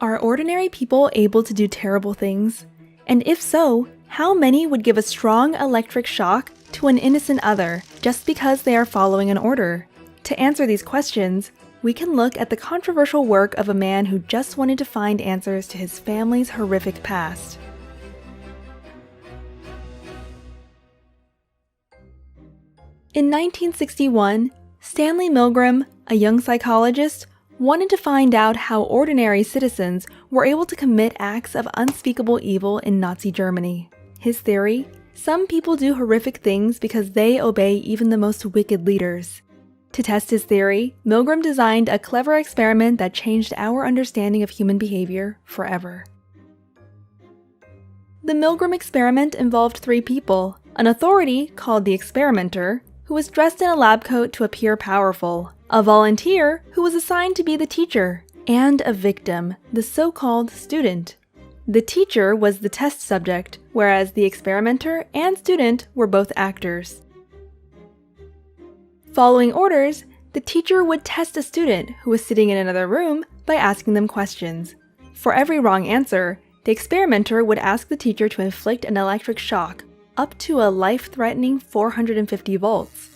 Are ordinary people able to do terrible things? And if so, how many would give a strong electric shock to an innocent other just because they are following an order? To answer these questions, we can look at the controversial work of a man who just wanted to find answers to his family's horrific past. In 1961, Stanley Milgram, a young psychologist, wanted to find out how ordinary citizens were able to commit acts of unspeakable evil in Nazi Germany. His theory: some people do horrific things because they obey even the most wicked leaders. To test his theory, Milgram designed a clever experiment that changed our understanding of human behavior forever. The Milgram experiment involved 3 people: an authority, called the experimenter, who was dressed in a lab coat to appear powerful, a volunteer, who was assigned to be the teacher, and a victim, the so-called student. The teacher was the test subject, whereas the experimenter and student were both actors. Following orders, the teacher would test a student who was sitting in another room by asking them questions. For every wrong answer, the experimenter would ask the teacher to inflict an electric shock, up to a life-threatening 450 volts.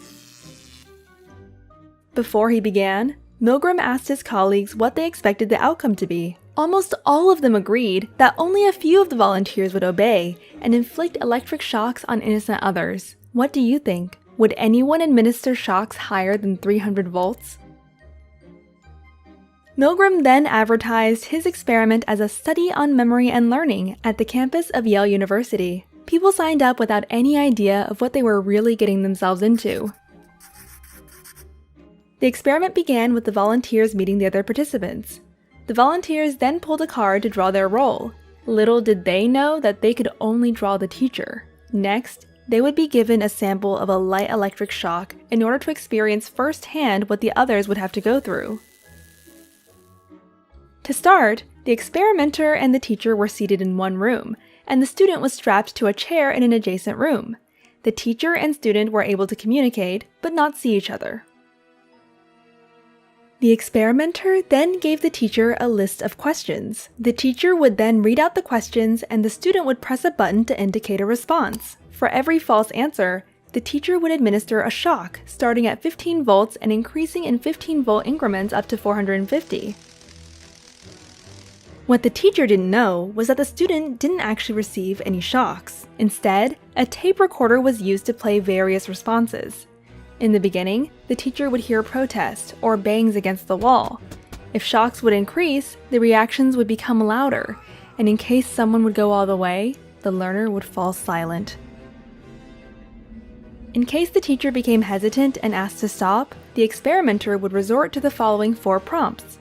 Before he began, Milgram asked his colleagues what they expected the outcome to be. Almost all of them agreed that only a few of the volunteers would obey and inflict electric shocks on innocent others. What do you think? Would anyone administer shocks higher than 300 volts? Milgram then advertised his experiment as a study on memory and learning at the campus of Yale University. People signed up without any idea of what they were really getting themselves into. The experiment began with the volunteers meeting the other participants. The volunteers then pulled a card to draw their role. Little did they know that they could only draw the teacher. Next, they would be given a sample of a light electric shock in order to experience firsthand what the others would have to go through. To start, the experimenter and the teacher were seated in one room, and the student was strapped to a chair in an adjacent room. The teacher and student were able to communicate, but not see each other. The experimenter then gave the teacher a list of questions. The teacher would then read out the questions, and the student would press a button to indicate a response. For every false answer, the teacher would administer a shock, starting at 15 volts and increasing in 15-volt increments up to 450. What the teacher didn't know was that the student didn't actually receive any shocks. Instead, a tape recorder was used to play various responses. In the beginning, the teacher would hear protest or bangs against the wall. If shocks would increase, the reactions would become louder, and in case someone would go all the way, the learner would fall silent. In case the teacher became hesitant and asked to stop, the experimenter would resort to the following 4 prompts.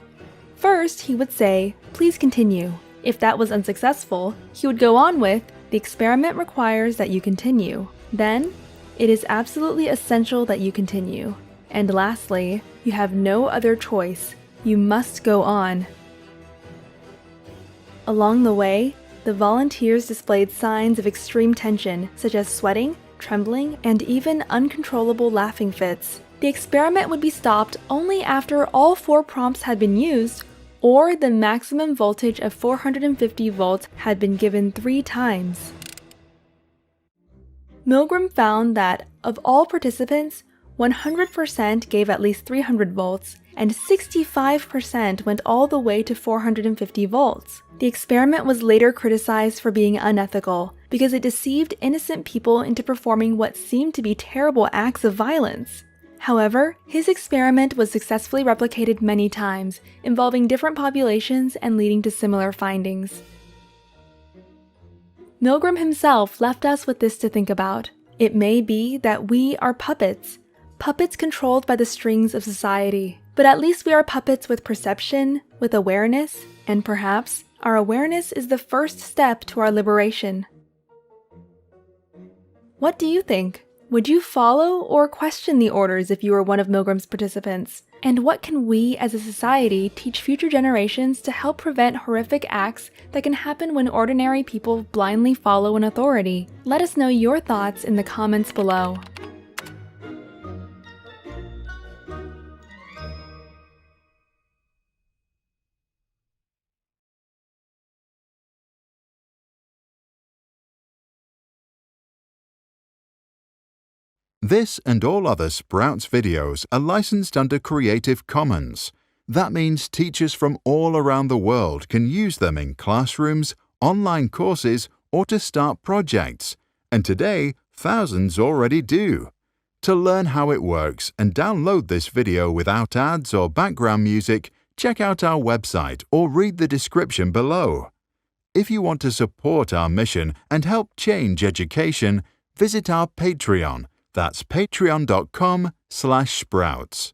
First, he would say, "Please continue." If that was unsuccessful, he would go on with, "The experiment requires that you continue." Then, "It is absolutely essential that you continue." And lastly, "You have no other choice. You must go on." Along the way, the volunteers displayed signs of extreme tension, such as sweating, trembling, and even uncontrollable laughing fits. The experiment would be stopped only after all 4 prompts had been used, or the maximum voltage of 450 volts had been given 3 times. Milgram found that, of all participants, 100% gave at least 300 volts, and 65% went all the way to 450 volts. The experiment was later criticized for being unethical because it deceived innocent people into performing what seemed to be terrible acts of violence. However, his experiment was successfully replicated many times, involving different populations and leading to similar findings. Milgram himself left us with this to think about. It may be that we are puppets controlled by the strings of society. But at least we are puppets with perception, with awareness, and perhaps our awareness is the first step to our liberation. What do you think? Would you follow or question the orders if you were one of Milgram's participants? And what can we as a society teach future generations to help prevent horrific acts that can happen when ordinary people blindly follow an authority? Let us know your thoughts in the comments below. This and all other Sprouts videos are licensed under Creative Commons. That means teachers from all around the world can use them in classrooms, online courses, or to start projects. And today, thousands already do. To learn how it works and download this video without ads or background music, check out our website or read the description below. If you want to support our mission and help change education, visit our Patreon. That's patreon.com/sprouts.